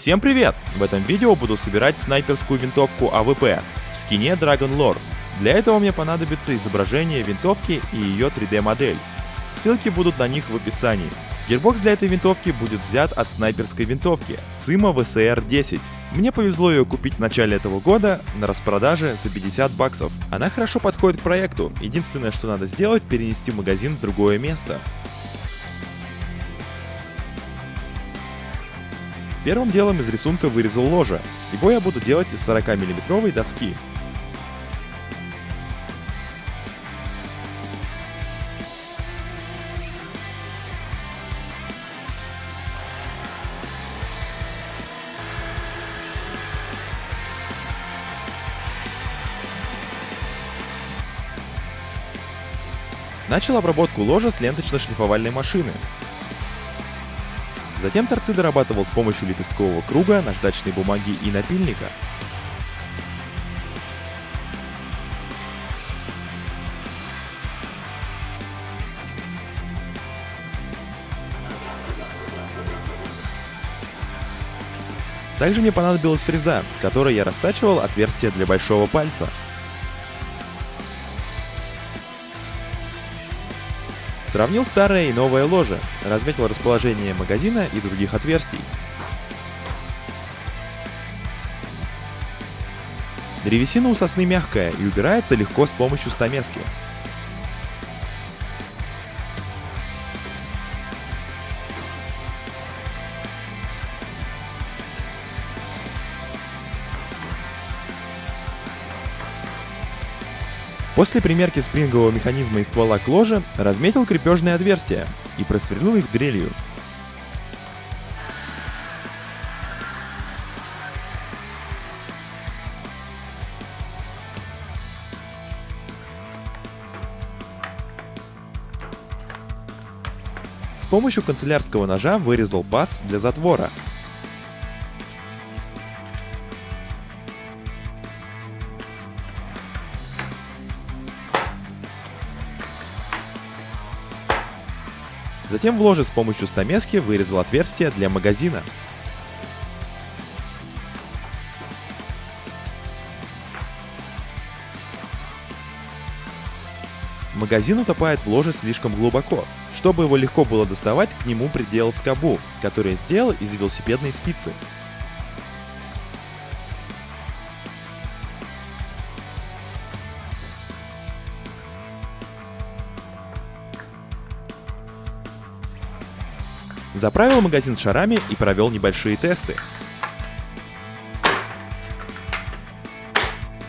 Всем привет! В этом видео буду собирать снайперскую винтовку АВП в скине Dragon Lore. Для этого мне понадобится изображение винтовки и ее 3D модель. Ссылки будут на них в описании. Гирбокс для этой винтовки будет взят от снайперской винтовки CIMA VCR-10. Мне повезло ее купить в начале этого года на распродаже за 50 баксов. Она хорошо подходит к проекту, единственное, что надо сделать, перенести магазин в другое место. Первым делом из рисунка вырезал ложе. Его я буду делать из 40-мм доски. Начал обработку ложа с ленточно-шлифовальной машины. Затем торцы дорабатывал с помощью лепесткового круга, наждачной бумаги и напильника. Также мне понадобилась фреза, которой я растачивал отверстие для большого пальца. Сравнил старое и новое ложе, разметил расположение магазина и других отверстий. Древесина у сосны мягкая и убирается легко с помощью стамески. После примерки спрингового механизма и ствола к ложе разметил крепежные отверстия и просверлил их дрелью. С помощью канцелярского ножа вырезал паз для затвора. Затем в ложе с помощью стамески вырезал отверстие для магазина. Магазин утопает в ложе слишком глубоко. Чтобы его легко было доставать, к нему приделал скобу, которую я сделал из велосипедной спицы. Заправил магазин шарами и провел небольшие тесты.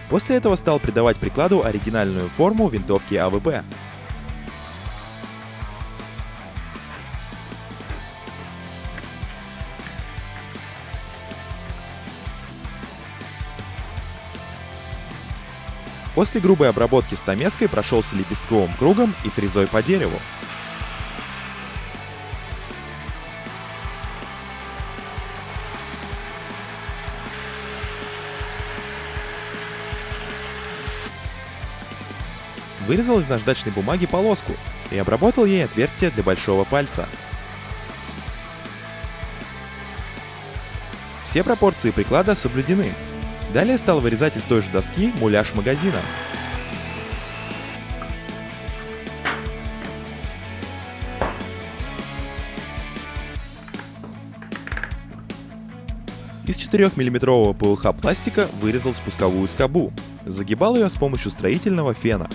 После этого стал придавать прикладу оригинальную форму винтовки АВП. После грубой обработки стамеской прошелся лепестковым кругом и фрезой по дереву. Вырезал из наждачной бумаги полоску и обработал ей отверстие для большого пальца. Все пропорции приклада соблюдены. Далее стал вырезать из той же доски муляж магазина. Из 4-мм ПВХ пластика вырезал спусковую скобу. Загибал ее с помощью строительного фена.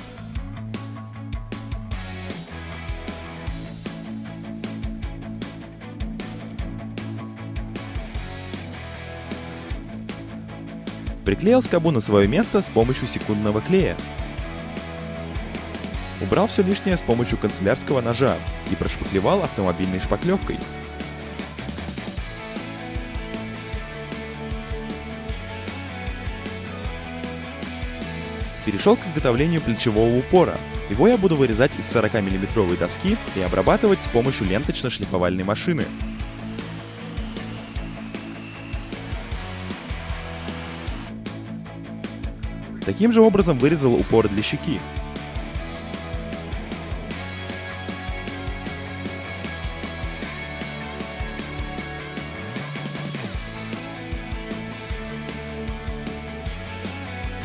Приклеил скобу на свое место с помощью секундного клея. Убрал все лишнее с помощью канцелярского ножа и прошпаклевал автомобильной шпаклевкой. Перешел к изготовлению плечевого упора. Его я буду вырезать из 40-мм доски и обрабатывать с помощью ленточно-шлифовальной машины. Таким же образом вырезал упор для щеки.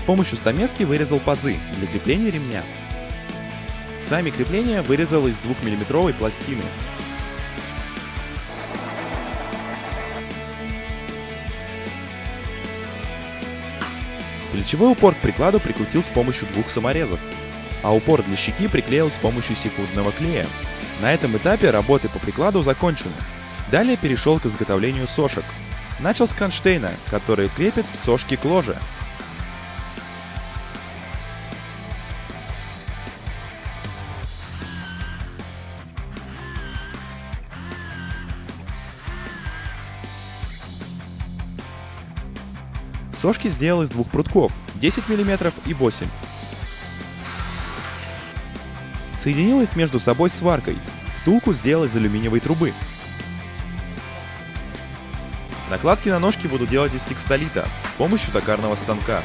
С помощью стамески вырезал пазы для крепления ремня. Сами крепления вырезал из 2-мм пластины. Плечевой упор к прикладу прикрутил с помощью 2 саморезов, а упор для щеки приклеил с помощью секундного клея. На этом этапе работы по прикладу закончены. Далее перешел к изготовлению сошек. Начал с кронштейна, который крепит сошки к ложе. Сошки сделал из 2 прутков, 10 мм и 8 мм. Соединил их между собой сваркой. Втулку сделал из алюминиевой трубы. Накладки на ножки буду делать из текстолита с помощью токарного станка.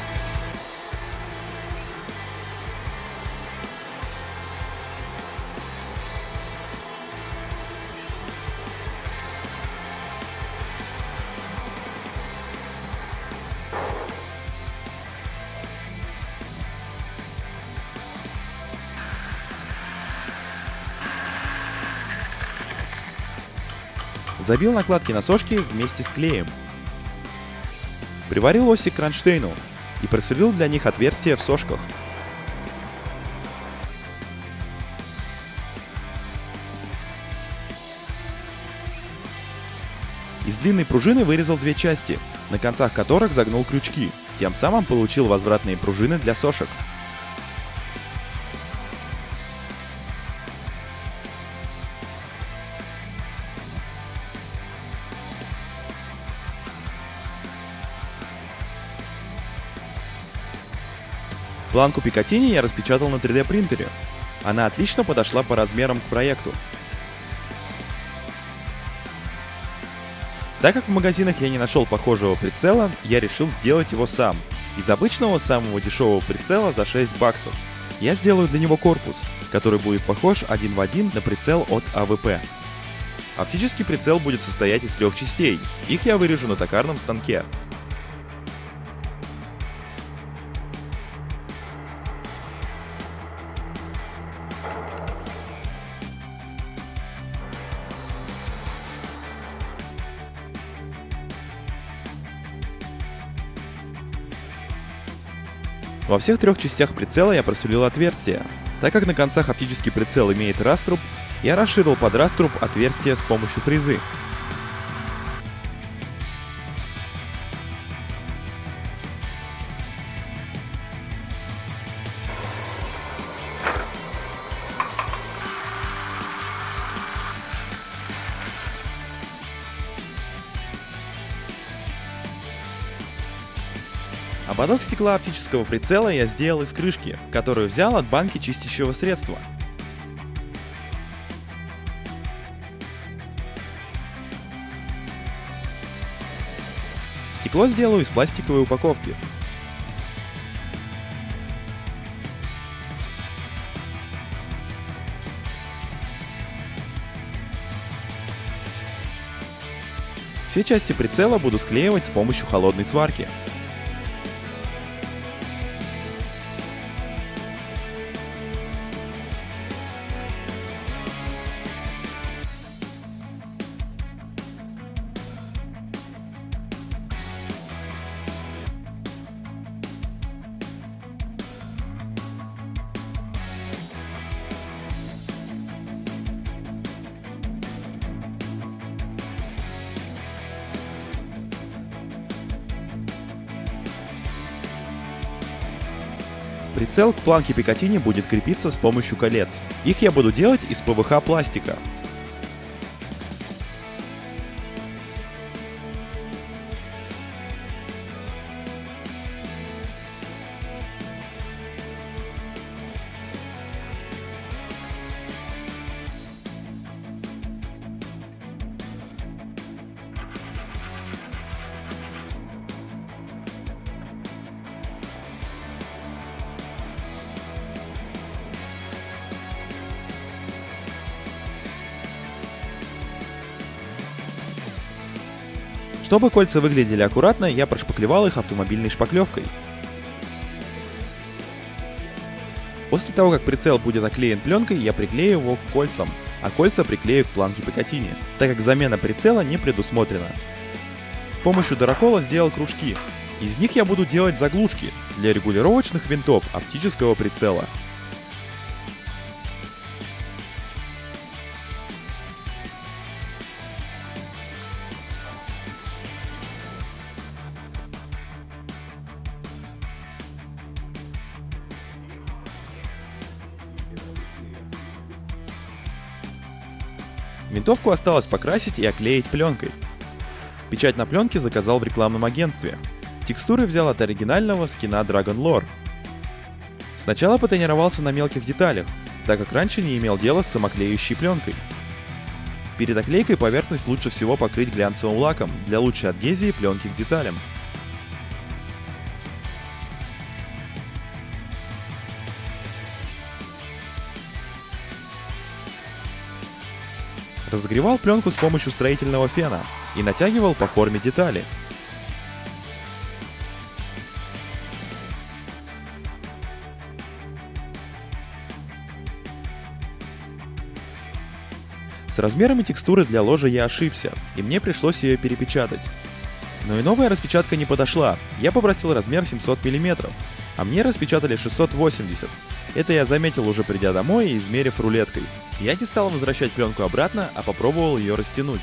Забил накладки на сошки вместе с клеем. Приварил оси к кронштейну и просверлил для них отверстия в сошках. Из длинной пружины вырезал 2 части, на концах которых загнул крючки, тем самым получил возвратные пружины для сошек. Планку Пикатини я распечатал на 3D принтере. Она отлично подошла по размерам к проекту. Так как в магазинах я не нашел похожего прицела, я решил сделать его сам. Из обычного самого дешевого прицела за $6. Я сделаю для него корпус, который будет похож один в один на прицел от АВП. Оптический прицел будет состоять из 3 частей. Их я вырежу на токарном станке. Во всех 3 частях прицела я просверлил отверстия. Так как на концах оптический прицел имеет раструб, я расширил под раструб отверстия с помощью фрезы. Ободок стекла оптического прицела я сделал из крышки, которую взял от банки чистящего средства. Стекло сделаю из пластиковой упаковки. Все части прицела буду склеивать с помощью холодной сварки. Прицел к планке Пикатини будет крепиться с помощью колец. Их я буду делать из ПВХ пластика. Чтобы кольца выглядели аккуратно, я прошпаклевал их автомобильной шпаклевкой. После того, как прицел будет оклеен пленкой, я приклею его к кольцам, а кольца приклею к планке Picatinny, так как замена прицела не предусмотрена. С помощью дырокола сделал кружки. Из них я буду делать заглушки для регулировочных винтов оптического прицела. Винтовку осталось покрасить и оклеить пленкой. Печать на пленке заказал в рекламном агентстве. Текстуры взял от оригинального скина Dragon Lore. Сначала потренировался на мелких деталях, так как раньше не имел дела с самоклеющей пленкой. Перед оклейкой поверхность лучше всего покрыть глянцевым лаком для лучшей адгезии пленки к деталям. Разогревал пленку с помощью строительного фена и натягивал по форме детали. С размерами текстуры для ложа я ошибся, и мне пришлось ее перепечатать. Но и новая распечатка не подошла, я попросил размер 700 мм, а мне распечатали 680. Это я заметил уже придя домой и измерив рулеткой. Я не стал возвращать пленку обратно, а попробовал ее растянуть.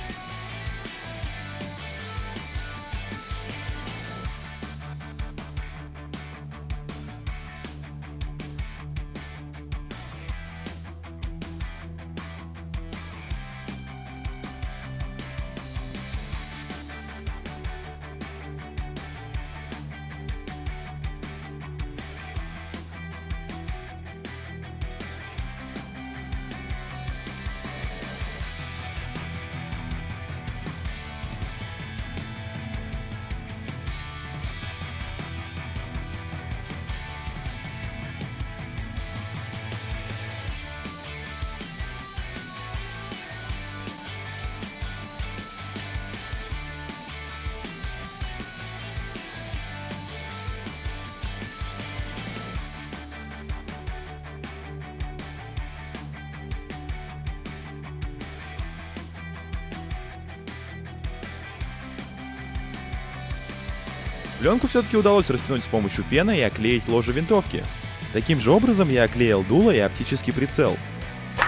Пленку все-таки удалось растянуть с помощью фена и оклеить ложе винтовки. Таким же образом я оклеил дуло и оптический прицел.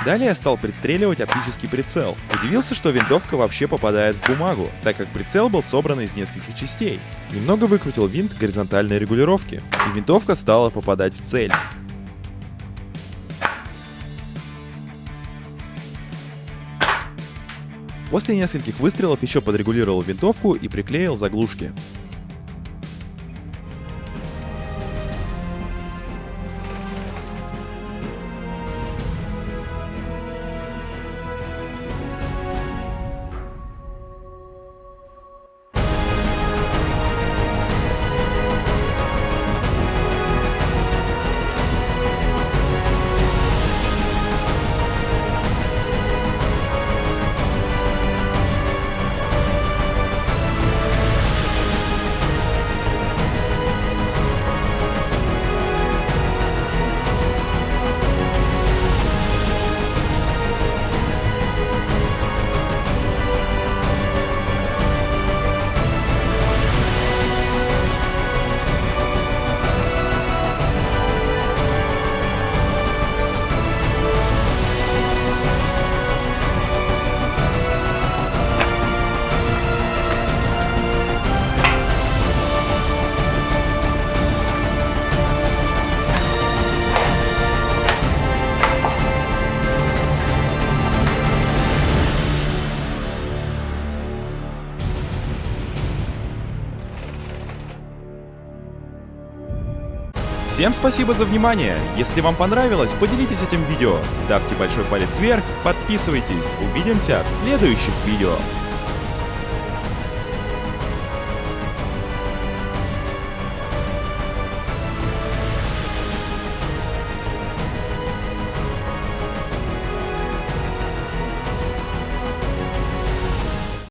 Далее я стал пристреливать оптический прицел. Удивился, что винтовка вообще попадает в бумагу, так как прицел был собран из нескольких частей. Немного выкрутил винт горизонтальной регулировки, и винтовка стала попадать в цель. После нескольких выстрелов еще подрегулировал винтовку и приклеил заглушки. Всем спасибо за внимание! Если вам понравилось, поделитесь этим видео, ставьте большой палец вверх, подписывайтесь, увидимся в следующих видео!